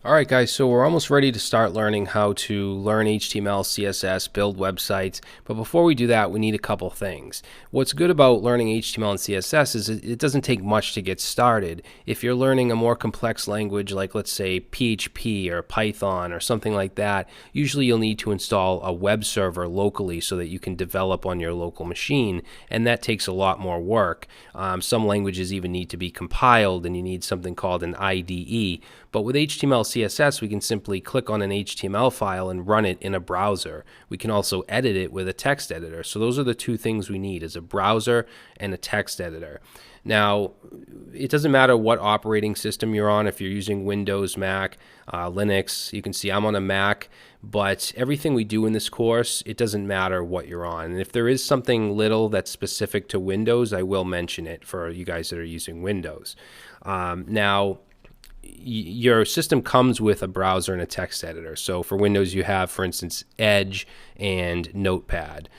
All right, guys, so we're almost ready to start learning how to learn HTML, CSS, build websites. But before we do that, we need a couple things. What's good about learning HTML and CSS is it doesn't take much to get started. If you're learning a more complex language like, let's say, PHP or Python or something like that, usually you'll need to install a web server locally so that you can develop on your local machine, and that takes a lot more work. Some languages even need to be compiled, and you need something called an IDE. But with HTML, CSS, we can simply click on an HTML file and run it in a browser. We can also edit it with a text editor. So those are the two things we need, is a browser and a text editor. Now, it doesn't matter what operating system you're on. If you're using Windows, Mac, Linux, you can see I'm on a Mac, but everything we do in this course, it doesn't matter what you're on. And if there is something little that's specific to Windows, I will mention it for you guys that are using Windows. Now, your system comes with a browser and a text editor. So for Windows, you have, for instance, Edge and Notepad.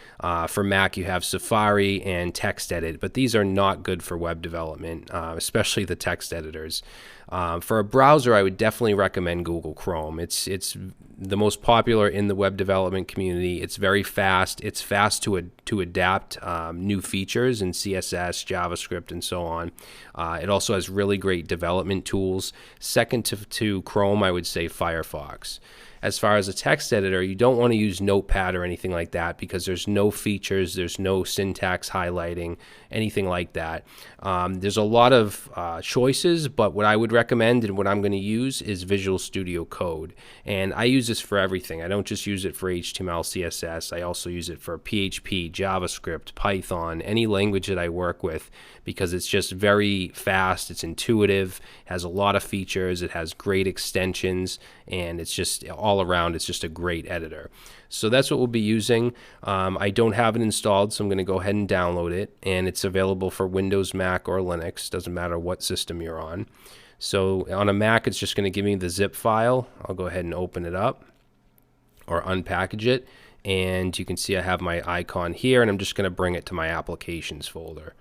For Mac, you have Safari and TextEdit, but these are not good for web development, especially the text editors. For a browser, I would definitely recommend Google Chrome. It's the most popular in the web development community. It's very fast. It's fast to adapt new features in CSS, JavaScript, and so on. It also has really great development tools. Second to Chrome, I would say Firefox. As far as a text editor, you don't want to use Notepad or anything like that because there's no features, there's no syntax highlighting, anything like that. There's a lot of choices, but what I would recommend and what I'm going to use is Visual Studio Code. And I use this for everything. I don't just use it for HTML, CSS. I also use it for PHP, JavaScript, Python, any language that I work with, because it's just very fast, it's intuitive, has a lot of features, it has great extensions, and it's just all around, it's just a great editor. So that's what we'll be using. I don't have it installed, so I'm going to go ahead and download it, and it's available for Windows, Mac, or Linux. Doesn't matter what system you're on. So on a Mac, it's just going to give me the zip file. I'll go ahead and open it up or unpackage it, and you can see I have my icon here, and I'm just going to bring it to my applications folder.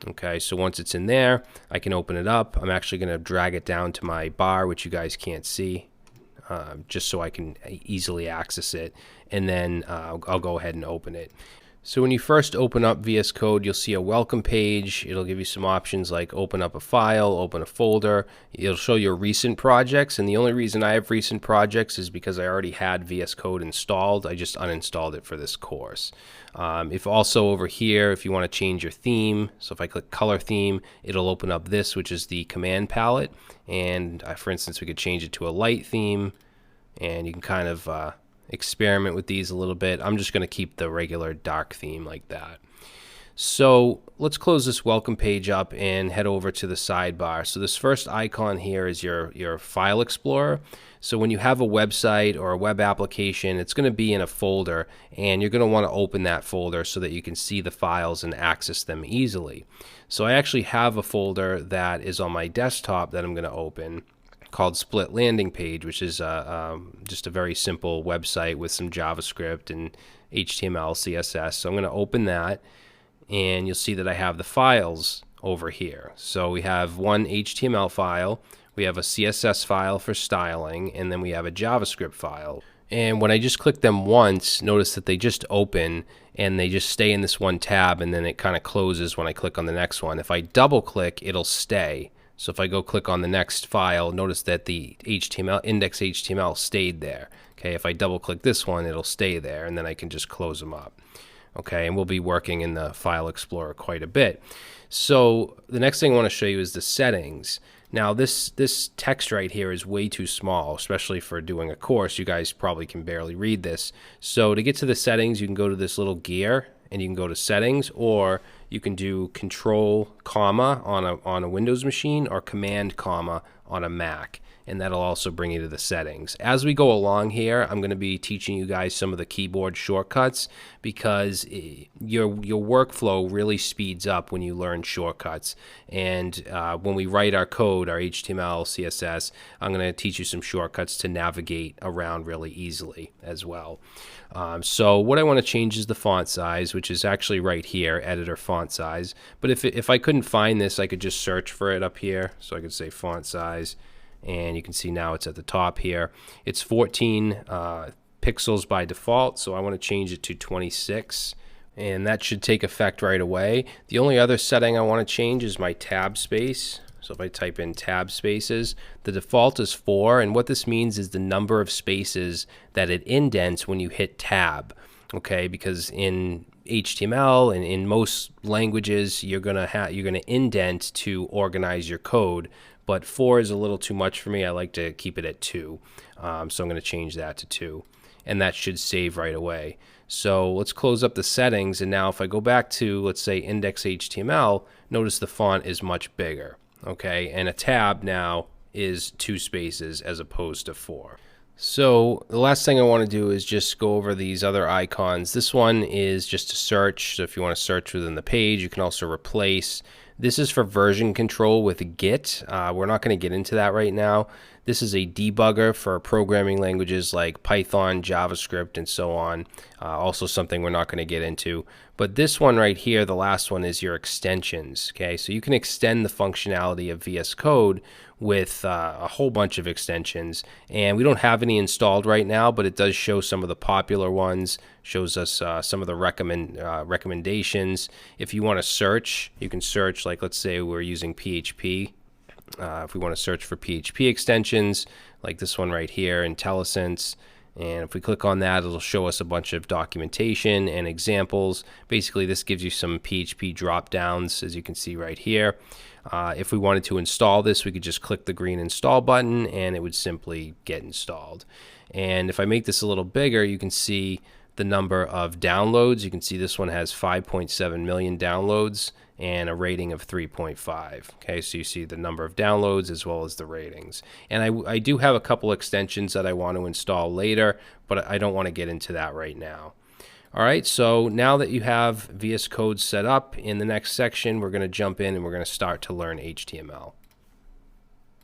Okay, so once it's in there, I can open it up. I'm actually going to drag it down to my bar, which you guys can't see, just so I can easily access it. And then I'll go ahead and open it. So when you first open up VS Code, you'll see a welcome page. It'll give you some options like open up a file, open a folder. It'll show your recent projects, and the only reason I have recent projects is because I already had VS Code installed. I just uninstalled it for this course. If also over here, if you want to change your theme, so if I click color theme, it'll open up this, which is the command palette. And for instance, we could change it to a light theme, and you can kind of experiment with these a little bit. I'm just going to keep the regular dark theme like that. So let's close this welcome page up and head over to the sidebar. So this first icon here is your file explorer. So when you have a website or a web application, it's going to be in a folder, and you're going to want to open that folder so that you can see the files and access them easily. So I actually have a folder that is on my desktop that I'm going to open, called Split Landing Page, which is just a very simple website with some JavaScript and HTML, CSS. So I'm going to open that, and you'll see that I have the files over here. So we have one HTML file, we have a CSS file for styling, and then we have a JavaScript file. And when I just click them once, notice that they just open and they just stay in this one tab, and then it kind of closes when I click on the next one. If I double click, it'll stay. So if I go click on the next file, notice that the HTML, index.html stayed there. Okay, if I double click this one, it'll stay there, and then I can just close them up. Okay, and we'll be working in the File Explorer quite a bit. So the next thing I want to show you is the settings. Now this text right here is way too small, especially for doing a course. You guys probably can barely read this. So to get to the settings, you can go to this little gear, and you can go to settings, or you can do control comma on a Windows machine, or command comma on a Mac, and that'll also bring you to the settings. As we go along here, I'm going to be teaching you guys some of the keyboard shortcuts, because your workflow really speeds up when you learn shortcuts. And when we write our code, our HTML, CSS, I'm going to teach you some shortcuts to navigate around really easily as well. So what I want to change is the font size, which is actually right here, editor font size. But if I couldn't find this, I could just search for it up here. So I could say font size, and you can see now it's at the top here. It's 14 pixels by default, so I want to change it to 26, and that should take effect right away. The only other setting I want to change is my tab space. So if I type in tab spaces, the default is 4, and what this means is the number of spaces that it indents when you hit tab. Okay, because in HTML and in most languages, you're gonna indent to organize your code, but 4 is a little too much for me. I like to keep it at 2, so I'm going to change that to 2, and that should save right away. So let's close up the settings, and now if I go back to, let's say, index.html, notice the font is much bigger. Okay, and a tab now is 2 spaces as opposed to 4. So the last thing I want to do is just go over these other icons. This one is just to search. So if you want to search within the page, you can also replace. This is for version control with Git. We're not going to get into that right now. This is a debugger for programming languages like Python, JavaScript, and so on. Also something we're not going to get into. But this one right here, the last one, is your extensions. Okay, so you can extend the functionality of VS Code with a whole bunch of extensions, and we don't have any installed right now, but it does show some of the popular ones, shows us some of the recommendations. If you want to search, you can search, like let's say we're using PHP. If we want to search for PHP extensions, like this one right here, IntelliSense, and if we click on that, it'll show us a bunch of documentation and examples. Basically, this gives you some PHP drop downs, as you can see right here. If we wanted to install this, we could just click the green install button and it would simply get installed. And if I make this a little bigger, you can see the number of downloads. You can see this one has 5.7 million downloads and a rating of 3.5. Okay, so you see the number of downloads as well as the ratings. And I do have a couple extensions that I want to install later, but I don't want to get into that right now. All right, so now that you have VS Code set up, in the next section, we're going to jump in and we're going to start to learn HTML.